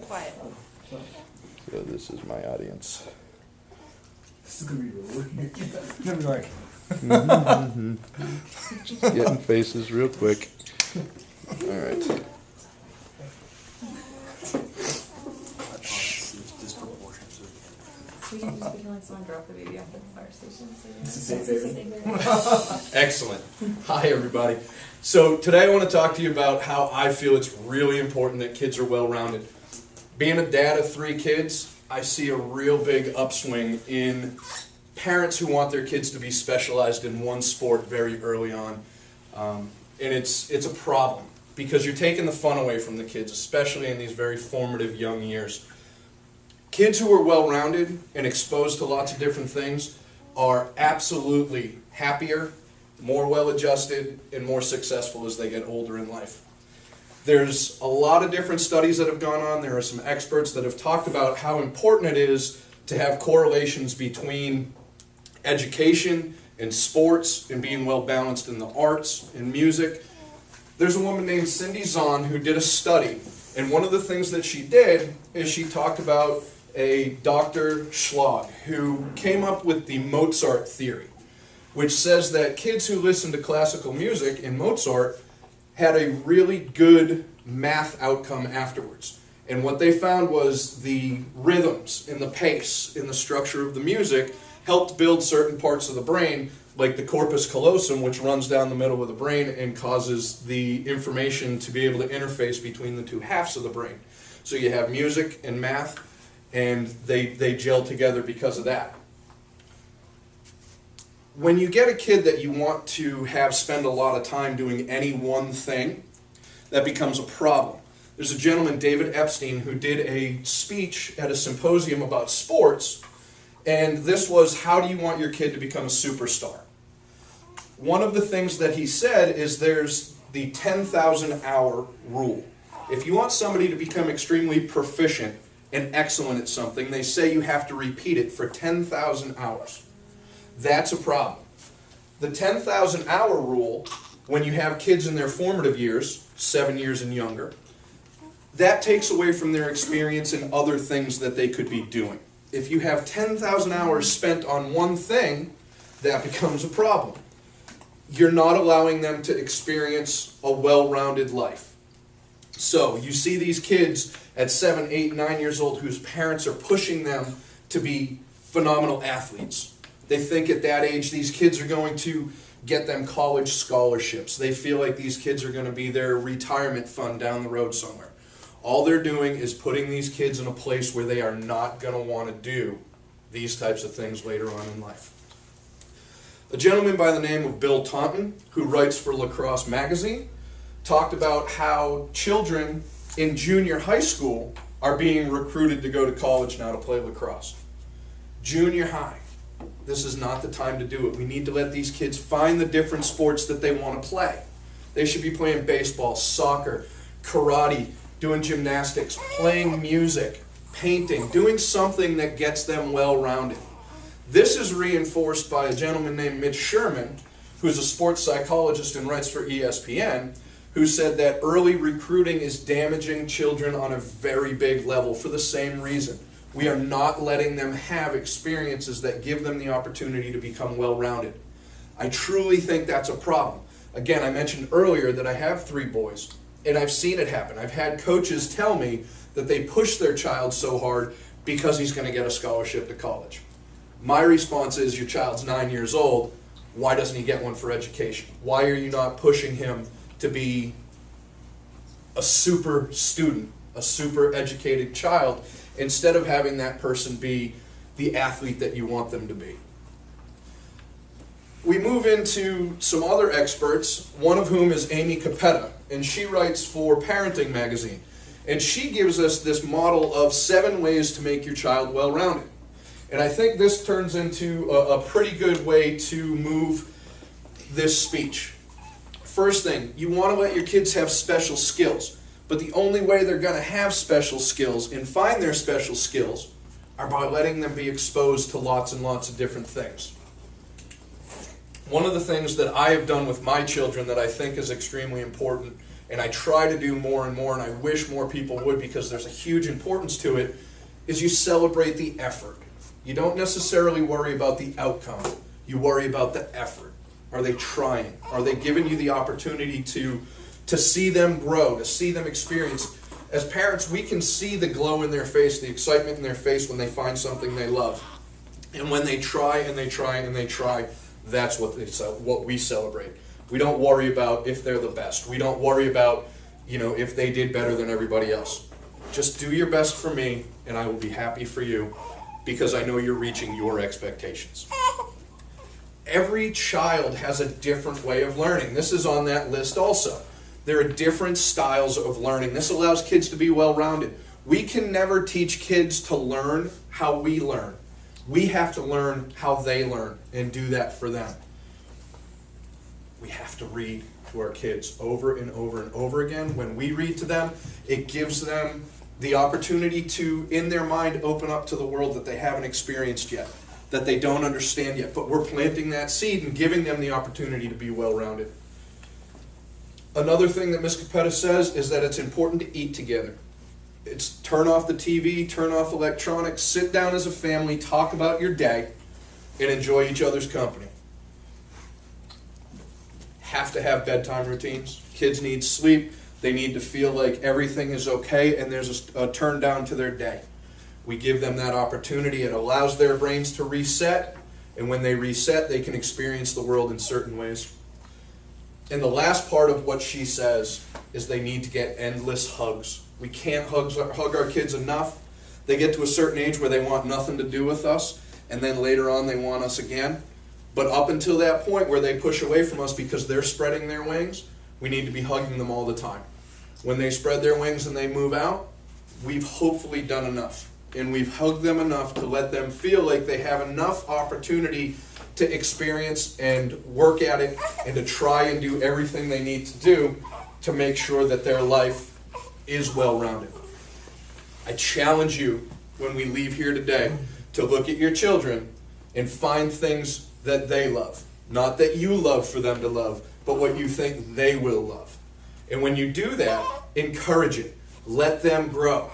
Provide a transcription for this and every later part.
quiet. So this is my audience. This is gonna be really weird. It's gonna be like. Just getting faces real quick. All right. We can just like someone drop the baby off at the fire station. This is safe, baby. Excellent. Hi, everybody. So today I want to talk to you about how I feel it's really important that kids are well-rounded. Being a dad of 3 kids, I see a real big upswing in parents who want their kids to be specialized in one sport very early on. And it's a problem because you're taking the fun away from the kids, especially in these very formative young years. Kids who are well-rounded and exposed to lots of different things are absolutely happier, more well-adjusted, and more successful as they get older in life. There's a lot of different studies that have gone on. There are some experts that have talked about how important it is to have correlations between education and sports and being well-balanced in the arts and music. There's a woman named Cindy Zahn who did a study, and one of the things that she did is she talked about a Dr. Schlag who came up with the Mozart theory, which says that kids who listen to classical music in Mozart had a really good math outcome afterwards. And what they found was the rhythms and the pace and the structure of the music helped build certain parts of the brain, like the corpus callosum, which runs down the middle of the brain and causes the information to be able to interface between the two halves of the brain. So you have music and math, and they gel together because of that. When you get a kid that you want to have spend a lot of time doing any one thing, that becomes a problem. There's a gentleman, David Epstein, who did a speech at a symposium about sports, and this was, how do you want your kid to become a superstar? One of the things that he said is there's the 10,000 hour rule. If you want somebody to become extremely proficient and excellent at something, they say you have to repeat it for 10,000 hours. That's a problem. The 10,000 hour rule, when you have kids in their formative years, 7 years and younger, that takes away from their experience in other things that they could be doing. If you have 10,000 hours spent on one thing, that becomes a problem. You're not allowing them to experience a well-rounded life. So you see these kids at 7, 8, 9 years old whose parents are pushing them to be phenomenal athletes. They think at that age these kids are going to get them college scholarships. They feel like these kids are going to be their retirement fund down the road somewhere. All they're doing is putting these kids in a place where they are not going to want to do these types of things later on in life. A gentleman by the name of Bill Taunton, who writes for Lacrosse Magazine, talked about how children in junior high school are being recruited to go to college now to play lacrosse. Junior high. This is not the time to do it. We need to let these kids find the different sports that they want to play. They should be playing baseball, soccer, karate, doing gymnastics, playing music, painting, doing something that gets them well-rounded. This is reinforced by a gentleman named Mitch Sherman, who's a sports psychologist and writes for ESPN, who said that early recruiting is damaging children on a very big level for the same reason. We are not letting them have experiences that give them the opportunity to become well-rounded. I truly think that's a problem. Again, I mentioned earlier that I have 3 boys, and I've seen it happen. I've had coaches tell me that they push their child so hard because he's going to get a scholarship to college. My response is, your child's 9 years old, why doesn't he get one for education? Why are you not pushing him to be a super student, a super educated child, instead of having that person be the athlete that you want them to be? We move into some other experts, one of whom is Amy Capetta, and she writes for Parenting Magazine. And she gives us this model of 7 ways to make your child well-rounded. And I think this turns into a pretty good way to move this speech. First thing, you want to let your kids have special skills. But the only way they're going to have special skills and find their special skills are by letting them be exposed to lots and lots of different things. One of the things that I have done with my children that I think is extremely important and I try to do more and more, and I wish more people would because there's a huge importance to it, is you celebrate the effort. You don't necessarily worry about the outcome. You worry about the effort. Are they trying? Are they giving you the opportunity to see them grow, to see them experience? As parents, we can see the glow in their face, the excitement in their face when they find something they love. And when they try and they try and they try, that's what we celebrate. We don't worry about if they're the best. We don't worry about, if they did better than everybody else. Just do your best for me, and I will be happy for you, because I know you're reaching your expectations. Every child has a different way of learning. This is on that list also. There are different styles of learning. This allows kids to be well-rounded. We can never teach kids to learn how we learn. We have to learn how they learn and do that for them. We have to read to our kids over and over and over again. When we read to them, it gives them the opportunity to, in their mind, open up to the world that they haven't experienced yet, that they don't understand yet. But we're planting that seed and giving them the opportunity to be well-rounded. Another thing that Ms. Capetta says is that it's important to eat together. It's turn off the TV, turn off electronics, sit down as a family, talk about your day, and enjoy each other's company. Have to have bedtime routines. Kids need sleep. They need to feel like everything is okay and there's a turn down to their day. We give them that opportunity. It allows their brains to reset, and when they reset, they can experience the world in certain ways. And the last part of what she says is they need to get endless hugs. We can't hug our kids enough. They get to a certain age where they want nothing to do with us, and then later on they want us again. But up until that point where they push away from us because they're spreading their wings, we need to be hugging them all the time. When they spread their wings and they move out, we've hopefully done enough. And we've hugged them enough to let them feel like they have enough opportunity to experience and work at it and to try and do everything they need to do to make sure that their life is well-rounded. I challenge you when we leave here today to look at your children and find things that they love. Not that you love for them to love, but what you think they will love. And when you do that, encourage it. Let them grow.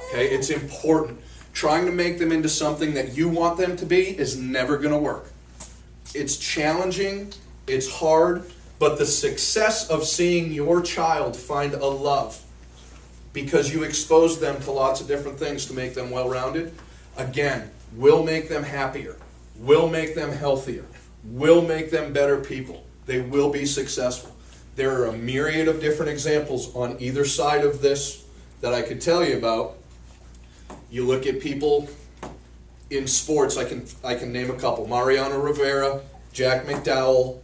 Okay? It's important. Trying to make them into something that you want them to be is never going to work. It's challenging, it's hard, but the success of seeing your child find a love because you expose them to lots of different things to make them well-rounded, again, will make them happier, will make them healthier, will make them better people. They will be successful. There are a myriad of different examples on either side of this that I could tell you about. You look at people in sports, I can name a couple. Mariano Rivera, Jack McDowell,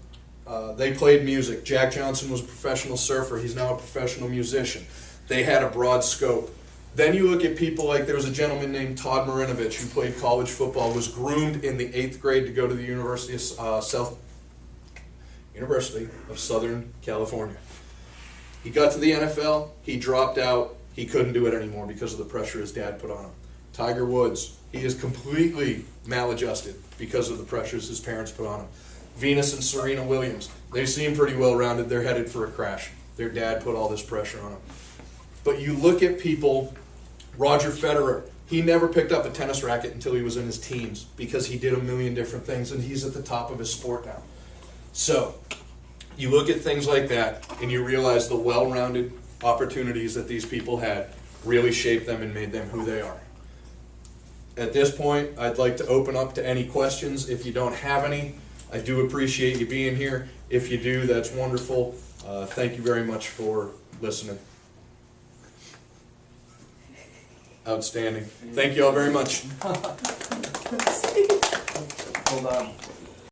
they played music. Jack Johnson was a professional surfer. He's now a professional musician. They had a broad scope. Then you look at people like there was a gentleman named Todd Marinovich who played college football, was groomed in the 8th grade to go to the University of Southern California. He got to the NFL, he dropped out, he couldn't do it anymore because of the pressure his dad put on him. Tiger Woods, he is completely maladjusted because of the pressures his parents put on him. Venus and Serena Williams, they seem pretty well-rounded, they're headed for a crash. Their dad put all this pressure on them. But you look at people, Roger Federer, he never picked up a tennis racket until he was in his teens because he did a million different things and he's at the top of his sport now. So, you look at things like that and you realize the well-rounded opportunities that these people had really shaped them and made them who they are. At this point, I'd like to open up to any questions. If you don't have any, I do appreciate you being here. If you do, that's wonderful. Thank you very much for listening. Outstanding. Thank you all very much. Hold on.